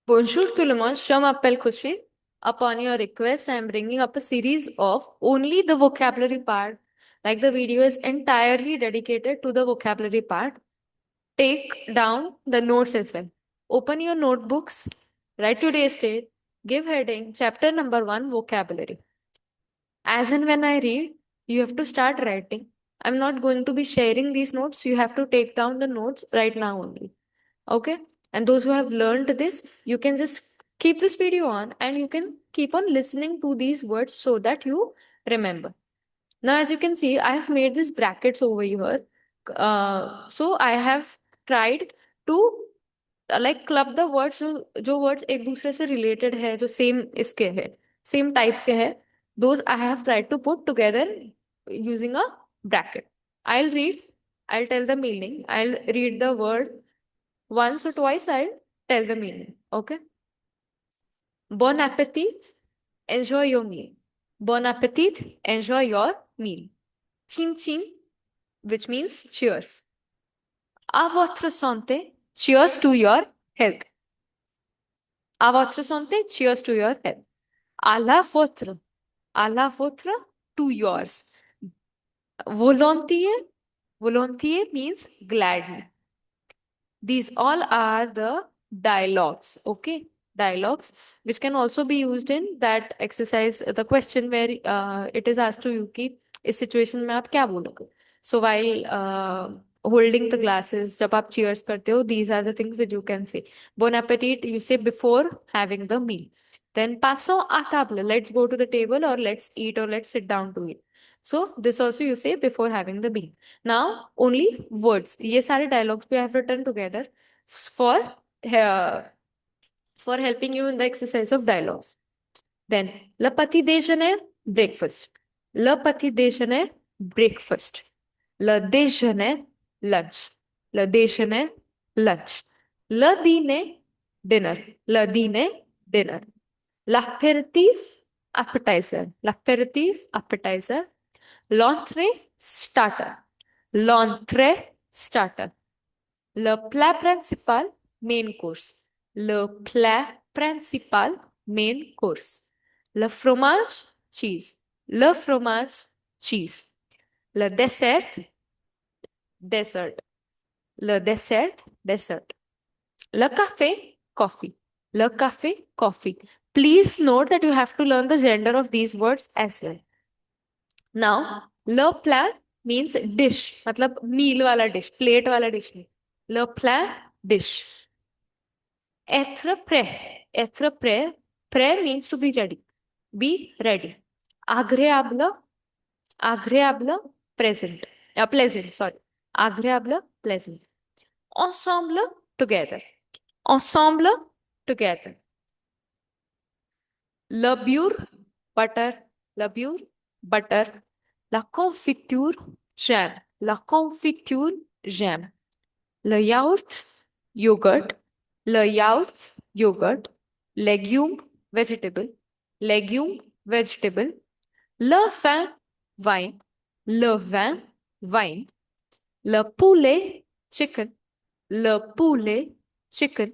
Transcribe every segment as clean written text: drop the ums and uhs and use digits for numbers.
Bonjour tout le monde, je m'appelle Khushi. Upon your request, I am bringing up a series of only the vocabulary part. Like the video is entirely dedicated to the vocabulary part. Take down the notes as well. Open your notebooks, write today's date, give heading, chapter number 1, vocabulary. As and when I read, you have to start writing. I'm not going to be sharing these notes. You have to take down the notes right now only. Okay. And those who have learned this, you can just keep this video on and you can keep on listening to these words so that you remember. Now, as you can see, I have made these brackets over here. So I have tried to like club the words जो words एक दूसरे से related है जो same इसके है same type के है those I have tried to put together using a bracket I read I tell the meaning I read the word once or twice I'll tell the meaning. Okay. Bon appetit. Enjoy your meal. Bon appetit. Enjoy your meal. Chin chin, which means cheers. À votre santé. Cheers to your health. À votre santé. Cheers to your health. À la vôtre. À la vôtre. To yours. Volontiers. Volontiers means gladly. These all are the dialogues, okay? Dialogues, which can also be used in that exercise, the question where it is asked to you कि इस situation में आप क्या बोलोगे? So while holding the glasses, जब आप cheers करते हो, these are the things which you can say. Bon appetit, you say before having the meal. Then passons à table. Let's go to the table or let's eat or let's sit down to eat. So this also you say before having the meal. Now only words. ये सारे dialogues we have written together for uh, for helping you in the exercise of dialogues. Then le petit déjeuner breakfast. Le petit déjeuner breakfast. Le déjeuner lunch. Le déjeuner lunch. Le dîner dinner. Le dîner dinner. L'apéritif appetizer. L'apéritif appetizer. L'entrée starter. L'entrée starter. Le plat principal main course. Le plat principal main course. Le fromage cheese. Le fromage cheese. Le dessert dessert. Le dessert dessert. Le café coffee. Le café coffee. Please note that you have to learn the gender of these words as well. Now, le plat means dish, मतलब meal वाला dish, plate वाला dish नहीं. Le plat dish. Être prêt, prêt means to be ready. Be ready. Agréable, agréable, present. Pleasant, sorry. Agréable, pleasant. Ensemble, together. Ensemble, together. Le beurre, butter. Le beurre, butter. La confiture, jam. La confiture, jam. Le yaourt, yogurt. Le yaourt, yogurt. Legume, vegetable. Legume, vegetable. Le vin, wine. Le vin, wine. Le poulet, chicken. Le poulet, chicken.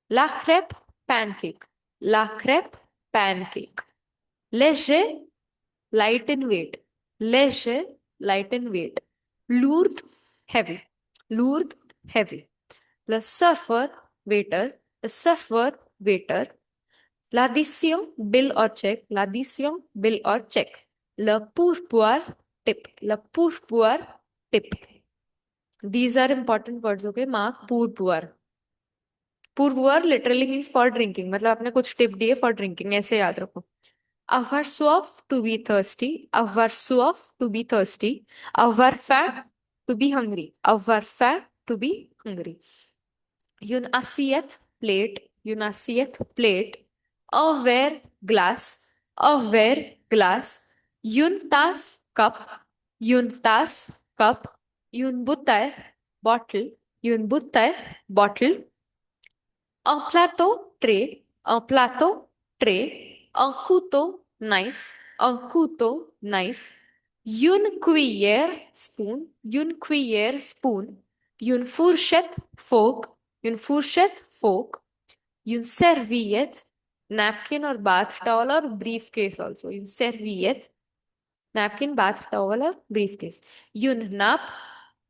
La crêpe, pancake. La crêpe, pancake. Léger, light in weight. Léger, light in weight. Lourd, heavy. Lourd, heavy. Le surfer, waiter. The surfer, waiter. L'addition, bill or check. L'addition, bill or check. Le pourboire, tip. Le pourboire, tip. These are important words, okay? Mark pourboire. Pourboire literally means for drinking. मतलब आपने कुछ tip दिए for drinking. ऐसे याद रखो. Avoir soif, to be thirsty. Avoir soif, to be thirsty. Avoir faim, to be hungry. Avoir faim, to be hungry. Une assiette, plate. Une assiette, plate. A verre, glass. A verre, glass. Une tasse, cup. Une tasse, cup. Une bouteille, bottle. Une bouteille, bottle. Un plateau, tray. Un plateau, tray. Un couteau, knife. Un couteau, knife. Une cuillère, spoon. Une cuillère, spoon. Une fourchette, fork. Une fourchette, fork. Une serviette, napkin or bath towel or briefcase also. Une serviette, napkin, bath towel or briefcase. Une nappe,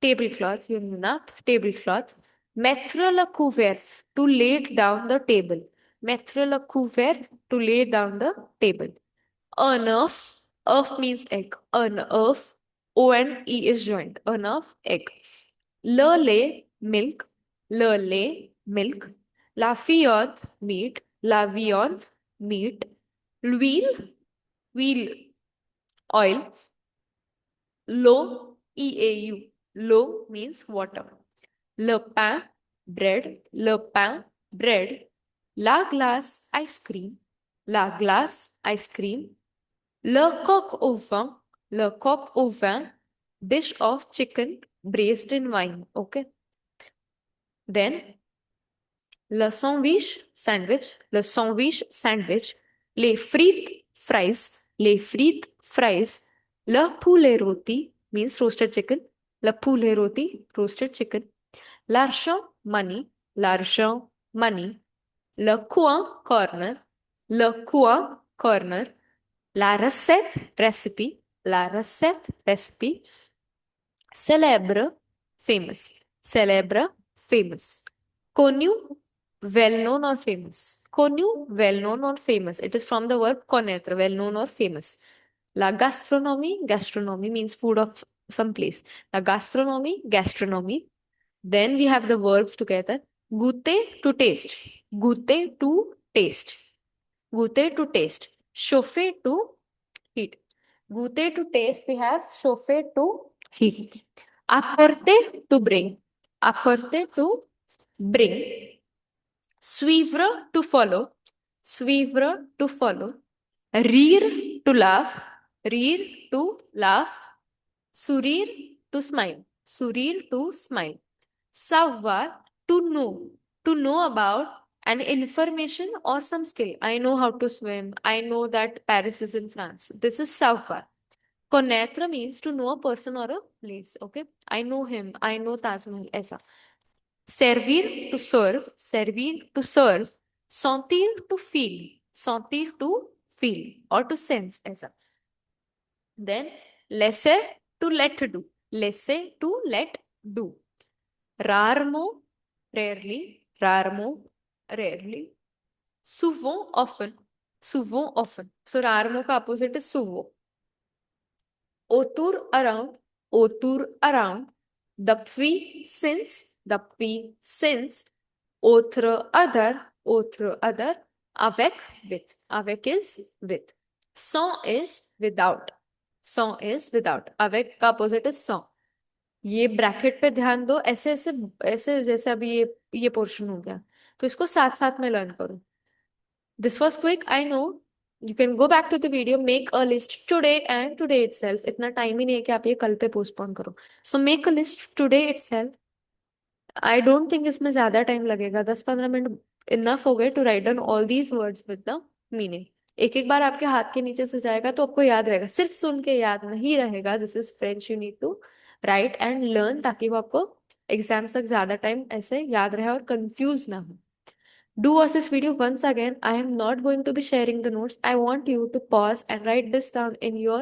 tablecloth. Une nappe, tablecloth. Mettre la couverte, to lay down the table. Mettre la couverte, to lay down the table. Un œuf, œuf means egg. Un œuf, O-N-E is joined. Un œuf, egg. Le lait, milk. Le lait, milk. La viande, meat. La viande, meat. L'huile, wheel, oil. L'eau, E-A-U. L'eau means water. Le pain, bread. Le pain, bread. La glace, ice cream. La glace, ice cream. Le coq au vin, le coq au vin, dish of chicken braised in wine. Okay. Then le sandwich, le sandwich, les frites fries, les frites fries, le poulet roti means roasted chicken, le poulet roti roasted chicken, l'argent money, l'argent money, le coin corner, le coin corner, la recette recipe, la recette recipe, célèbre famous, célèbre famous, connu well known or famous, connu well known or famous. It is from the verb connaître, well known or famous. La gastronomie, gastronomy means food of some place. La gastronomie, gastronomy. Then we have the verbs together. Goûter, to taste. Goûter, to taste. Goûter, to taste. Chauffer, to heat. Goûter, to taste. We have chauffer, to heat. Apporter, to bring. Apporter, to bring. Suivre, to follow. Suivre, to follow. Rire, to laugh. Rire, to laugh. Sourire, to smile. Sourire, to smile. Savoir, to know about an information or some skill. I know how to swim. I know that Paris is in France. This is savoir. Connaître means to know a person or a place. Okay. I know him. I know Taj Mahal. Aisa. Servir, to serve. Servir, to serve. Sentir, to feel. Sentir, to feel or to sense. Aisa. Then laisser, to let do. Laisser, to let do. Rarement, rarely, rarement, rarely. Souvent, often, souvent, often. So rarement ka opposite is souvent. Autour, around, autour, around. Depuis, since, depuis, since. Autre, other. Avec, with. Avec is with. Sans is without. Sans is without. Avec का opposite is sans. ये bracket पे ध्यान दो, ऐसे ऐसे ऐसे जैसे अभी ये पोर्शन हो गया, तो इसको साथ साथ में लर्न करो. This was quick, I know. You can go back to the video, make a list today and today itself. इतना टाइम ही नहीं है कि आप ये कल पे पोस्टपोन करो. So make a list today itself. I don't think इसमें ज्यादा टाइम लगेगा, 10-15 मिनट इनफ हो गए to write down all these words with the meaning. एक एक बार आपके हाथ के नीचे से जाएगा तो आपको याद रहेगा, सिर्फ सुन के याद नहीं रहेगा. This is French, you need to write and learn, ताकि वो आपको एग्जाम्स तक ज्यादा टाइम ऐसे याद रहे और कंफ्यूज ना हो. Do watch this video once again. I am not going to be sharing the notes. I want you to pause and write this down in your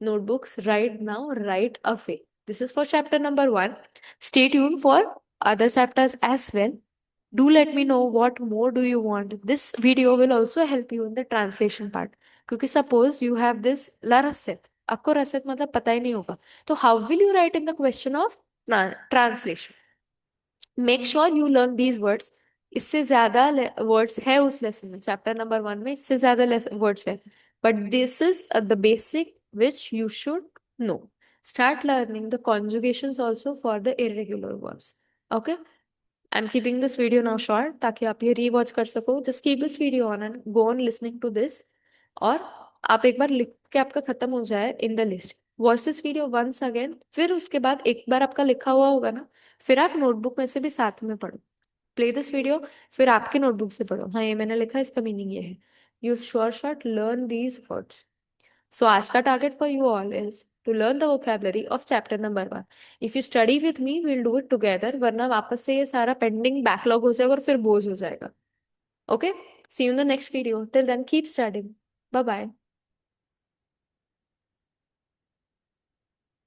notebooks right now, right away. This is for chapter number 1. Stay tuned for other chapters as well. Do let me know what more do you want. This video will also help you in the translation part. क्योंकि suppose you have this la recette. आपको recette मतलब पता ही नहीं होगा. तो how will you write in the question of translation? Make sure you learn these words. इससे ज्यादा words है उस लेसन में, चैप्टर नंबर 1 में इससे ज्यादा वर्ड्स है, but this is the basic which you should know. Start learning the conjugations also for the irregular verbs. Okay, I am keeping this video now short ताकि आप ये रीवॉच कर सको. Just keep this video on and go on listening to this. और आप एक बार लिख के आपका खत्म हो जाए in the list, watch this video once again. फिर उसके बाद एक बार आपका लिखा हुआ होगा ना, फिर आप नोटबुक में से भी साथ में पढ़ो. प्ले दिस वीडियो, फिर आपके नोटबुक से पढ़ो. हाँ, ये मैंने लिखा है, इसका मीनिंग ये है. You sure shot learn these words. So आज का target for you all is to learn the vocabulary of chapter number 1. If you study with me, will do it together, वरना वापस से ये सारा पेंडिंग बैकलॉग हो जाएगा और फिर बोझ हो जाएगा. Okay, see you in the next video. Till then, keep studying. Bye bye.